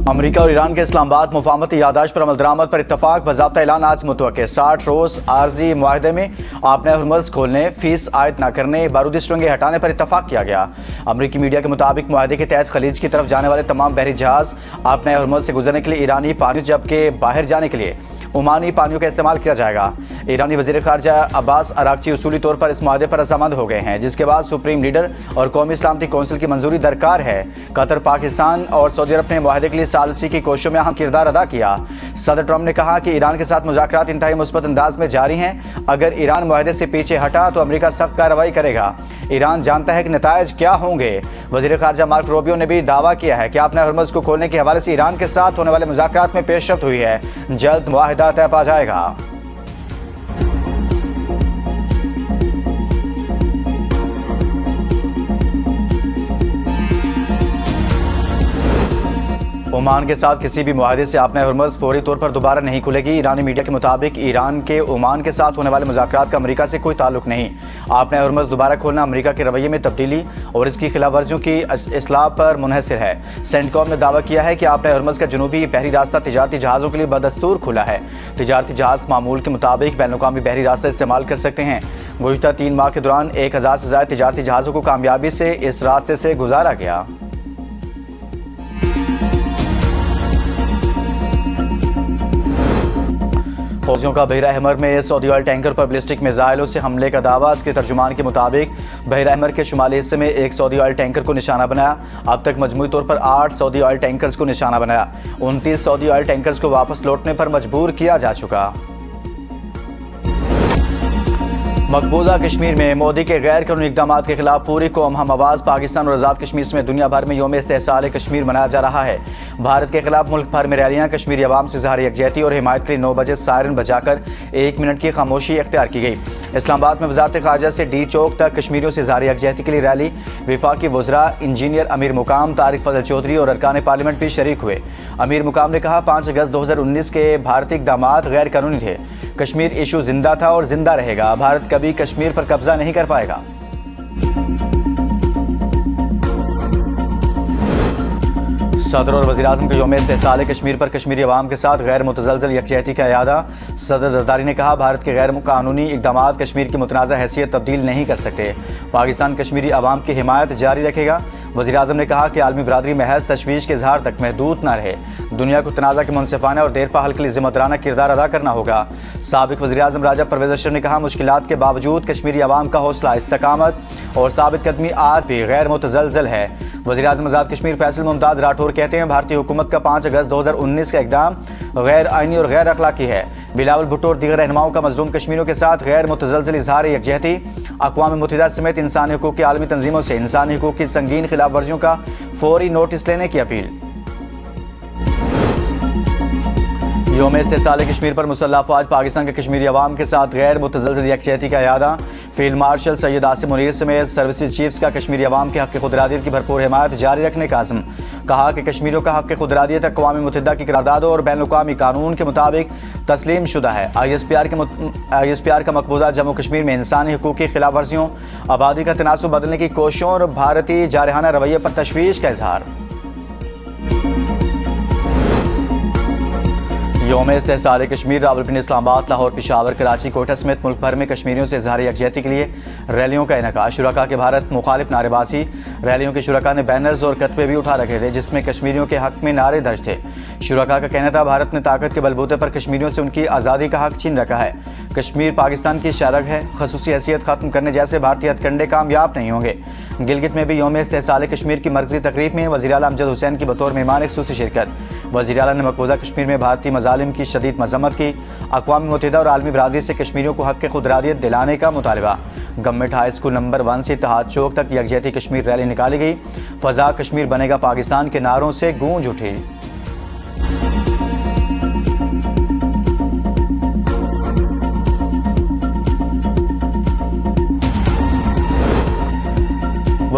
امریکہ اور ایران کے اسلام آباد مفاہمتی یادداشت پر عمل درآمد پر اتفاق باضابطہ اعلان آج متوقع 60 روز عارضی معاہدے میں آبنۂ ہرمز کھولنے فیس عائد نہ کرنے بارودی سرنگیں ہٹانے پر اتفاق کیا گیا۔ امریکی میڈیا کے مطابق معاہدے کے تحت خلیج کی طرف جانے والے تمام بحری جہاز آبنۂ ہرمز سے گزرنے کے لیے ایرانی پانیوں جبکہ باہر جانے کے لیے عمانی پانیوں کا استعمال کیا جائے گا۔ ایرانی وزیر خارجہ عباس اراغچی اصولی طور پر اس معاہدے پر رضامند ہو گئے ہیں، جس کے بعد سپریم لیڈر اور قومی سلامتی کونسل کی منظوری درکار ہے۔ قطر، پاکستان اور سعودی عرب نے معاہدے کے لیے ثالثی کی کوششوں میں اہم کردار ادا کیا۔ صدر ٹرمپ نے کہا کہ ایران کے ساتھ مذاکرات انتہائی مثبت انداز میں جاری ہیں۔ اگر ایران معاہدے سے پیچھے ہٹا تو امریکہ سخت کارروائی کرے گا۔ ایران جانتا ہے کہ نتائج کیا ہوں گے۔ وزیر خارجہ مارک روبیو نے بھی دعویٰ کیا ہے کہ آبنۂ ہرمز کو کھولنے کے حوالے سے ایران کے ساتھ ہونے والے مذاکرات میں پیش رفت ہوئی ہے، جلد معاہدہ طے پا جائے گا۔ عمان کے ساتھ کسی بھی معاہدے سے آبنۂ ہرمز فوری طور پر دوبارہ نہیں کھلے گی۔ ایرانی میڈیا کے مطابق ایران کے عمان کے ساتھ ہونے والے مذاکرات کا امریکہ سے کوئی تعلق نہیں۔ آبنۂ ہرمز دوبارہ کھولنا امریکہ کے رویے میں تبدیلی اور اس کی خلاف ورزیوں کی اصلاح پر منحصر ہے۔ سینٹکام نے دعویٰ کیا ہے کہ آبنۂ ہرمز کا جنوبی بحری راستہ تجارتی جہازوں کے لیے بدستور کھلا ہے۔ تجارتی جہاز معمول کے مطابق بین الاقوامی بحری راستہ استعمال کر سکتے ہیں۔ گزشتہ 3 ماہ کے دوران 1000 سے زائد تجارتی جہازوں کو کامیابی سے اس راستے سے گزارا گیا۔ فوجیوں کا بحیرہ احمر میں سعودی آئل ٹینکر پر بیلسٹک میزائلوں سے حملے کا دعویٰ۔ اس کے ترجمان کے مطابق بحیرہ احمر کے شمالی حصے میں ایک سعودی آئل ٹینکر کو نشانہ بنایا۔ اب تک مجموعی طور پر 8 سعودی آئل ٹینکرز کو نشانہ بنایا۔ 29 سعودی آئل ٹینکرز کو واپس لوٹنے پر مجبور کیا جا چکا۔ مقبوضہ کشمیر میں مودی کے غیر قانونی اقدامات کے خلاف پوری قوم ہم آواز۔ پاکستان اور آزاد کشمیر سمیت دنیا بھر میں یوم استحصال کشمیر منایا جا رہا ہے۔ بھارت کے خلاف ملک بھر میں ریلیاں، کشمیری عوام سے اظہار یکجہتی اور حمایت کے لیے 9 بجے سائرن بجا کر 1 منٹ کی خاموشی اختیار کی گئی۔ اسلام آباد میں وزارت خارجہ سے ڈی چوک تک کشمیریوں سے اظہار یکجہتی کے لیے ریلی۔ وفاقی وزراء انجینئر امیر مقام، طارق فضل چودھری اور ارکان پارلیمنٹ بھی شریک ہوئے۔ امیر مقام نے کہا 5 اگست 2019 کے بھارتی اقدامات غیر قانونی تھے۔ کشمیر ایشو زندہ تھا اور زندہ رہے گا۔ بھارت کبھی کشمیر پر قبضہ نہیں کر پائے گا۔ صدر اور وزیر اعظم کے یوم استحصال کشمیر پر کشمیری عوام کے ساتھ غیر متزلزل یکجہتی کا اعادہ۔ صدر زرداری نے کہا بھارت کے غیر قانونی اقدامات کشمیر کی متنازع حیثیت تبدیل نہیں کر سکتے۔ پاکستان کشمیری عوام کی حمایت جاری رکھے گا۔ وزیر اعظم نے کہا کہ عالمی برادری محض تشویش کے اظہار تک محدود نہ رہے۔ دنیا کو تنازع کے منصفانہ اور دیرپا حل کے لیے ذمہ دارانہ کردار ادا کرنا ہوگا۔ سابق وزیر اعظم راجہ پرویز اشرف نے کہا مشکلات کے باوجود کشمیری عوام کا حوصلہ، استقامت اور ثابت قدمی آج بھی غیر متزلزل ہے۔ وزیر اعظم آزاد کشمیر فیصل ممتاز راٹھور کہتے ہیں بھارتی حکومت کا 5 اگست 2019 کا اقدام غیر آئینی اور غیر اخلاقی ہے۔ بلاول بھٹو اور دیگر رہنماؤں کا مظلوم کشمیریوں کے ساتھ غیر متزلزل اظہار یکجہتی۔ اقوام متحدہ سمیت انسانی حقوق کی عالمی تنظیموں سے انسانی حقوق کی سنگین خلاف ورزیوں کا فوری نوٹس لینے کی اپیل۔ یوم استحصال کشمیر پر مسلح افواج پاکستان کے کشمیری عوام کے ساتھ غیر متزلزل یکجہتی کا اعادہ۔ فیلڈ مارشل سید عاصم منیر سمیت سروسز چیفز کا کشمیری عوام کے حق خود ارادیت کی بھرپور حمایت جاری رکھنے کا عزم۔ کہا کہ کشمیریوں کا حق خود ارادیت اقوام متحدہ کی قراردادوں اور بین الاقوامی قانون کے مطابق تسلیم شدہ ہے۔ آئی ایس پی آر کا مقبوضہ جموں کشمیر میں انسانی حقوق کی خلاف ورزیوں، آبادی کا تناسب بدلنے کی کوششوں اور بھارتی جارحانہ رویے پر تشویش کا اظہار۔ یوم استحصال کشمیر راولپنڈی، اسلام آباد، لاہور، پشاور، کراچی، کوئٹہ سمیت ملک بھر میں کشمیریوں سے اظہار یکجہتی کے لیے ریلیوں کا انعقاد۔ شرکاء کے بھارت مخالف نعرے بازی۔ ریلیوں کے شرکاء نے بینرز اور کتبے بھی اٹھا رکھے تھے جس میں کشمیریوں کے حق میں نعرے درج تھے۔ شرکاء کا کہنا تھا بھارت نے طاقت کے بلبوتے پر کشمیریوں سے ان کی آزادی کا حق چھین رکھا ہے۔ کشمیر پاکستان کی شرح ہے۔ خصوصی حیثیت ختم کرنے جیسے بھارتی ہتھ کنڈے کامیاب نہیں ہوں گے۔ گلگت میں بھی یوم استحصال کشمیر کی مرکزی تقریب میں وزیر اعلیٰ امجد حسین کی بطور مہمان خصوصی شرکت۔ وزیر اعلیٰ نے مقبوضہ کشمیر میں بھارتی مظالم کی شدید مذمت کی۔ اقوام متحدہ اور عالمی برادری سے کشمیریوں کو حق خود ارادیت دلانے کا مطالبہ۔ گورنمنٹ ہائی اسکول نمبر 1 سے اتحاد چوک تک یکجہتی کشمیر ریلی نکالی گئی۔ فضا کشمیر بنے گا پاکستان کے نعروں سے گونج اٹھی۔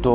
2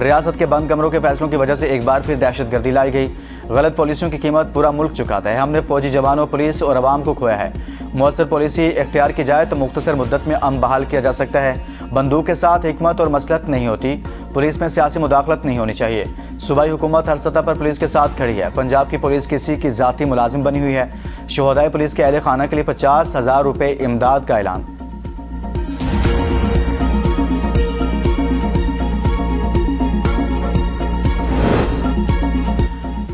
ریاست کے بند کمروں کے فیصلوں کی وجہ سے ایک بار پھر دہشت گردی لائی گئی۔ غلط پالیسیوں کی قیمت پورا ملک چکاتا ہے۔ ہم نے فوجی جوانوں، پولیس اور عوام کو کھویا ہے۔ مؤثر پالیسی اختیار کی جائے تو مختصر مدت میں امن بحال کیا جا سکتا ہے۔ بندوق کے ساتھ حکمت اور مصلحت نہیں ہوتی۔ پولیس میں سیاسی مداخلت نہیں ہونی چاہیے۔ صوبائی حکومت ہر سطح پر پولیس کے ساتھ کھڑی ہے۔ پنجاب کی پولیس کسی کی ذاتی ملازم بنی ہوئی ہے۔ شہدائے پولیس کے اہل خانہ کے لیے 50,000 روپے امداد کا اعلان۔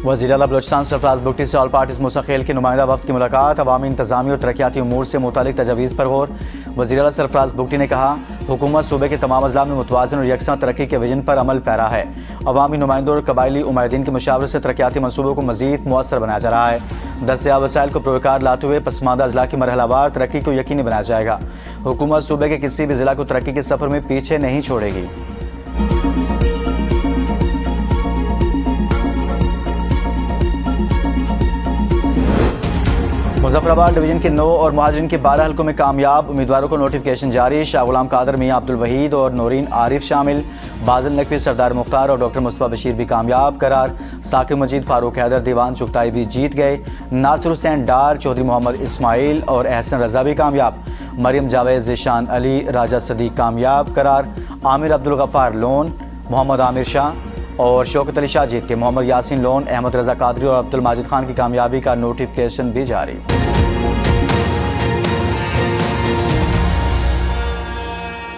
وزیر اعلیٰ بلوچستان سرفراز بگٹی سے آل پارٹیز موسیٰ خیل کے نمائندہ وفد کی ملاقات۔ عوامی انتظامی اور ترقیاتی امور سے متعلق تجاویز پر غور۔ وزیر اعلیٰ سرفراز بگٹی نے کہا، حکومت صوبے کے تمام اضلاع میں متوازن اور یکساں ترقی کے ویژن پر عمل پیرا ہے۔ عوامی نمائندوں اور قبائلی عمائدین کی مشاورت سے ترقیاتی منصوبوں کو مزید مؤثر بنایا جا رہا ہے۔ دستیاب وسائل کو پروکار لاتے ہوئے پسماندہ اضلاع کی مرحلہ وار ترقی کو یقینی بنایا جائے گا۔ حکومت صوبے کے کسی بھی ضلع کو ترقی کے سفر میں پیچھے نہیں چھوڑے گی۔ مظفر آباد ڈویژن کے 9 اور مہاجرین کے 12 حلقوں میں کامیاب امیدواروں کو نوٹیفکیشن جاری۔ شاہ غلام قادر، میاں عبدالوحید اور نورین عارف شامل۔ بازل نقوی، سردار مختار اور ڈاکٹر مصطفیٰ بشیر بھی کامیاب قرار۔ ثاقب مجید، فاروق حیدر، دیوان چغتائی بھی جیت گئے۔ ناصر حسین ڈار، چودھری محمد اسماعیل اور احسن رضا بھی کامیاب۔ مریم جاوید، ذیشان علی، راجہ صدیق کامیاب قرار۔ عامر عبدالغفار لون، محمد عامر شاہ اور شوکت علی شاہ جیت کے۔ محمد یاسین لون، احمد رضا قادری اور عبد الماجد خان کی کامیابی کا نوٹیفکیشن بھی جاری۔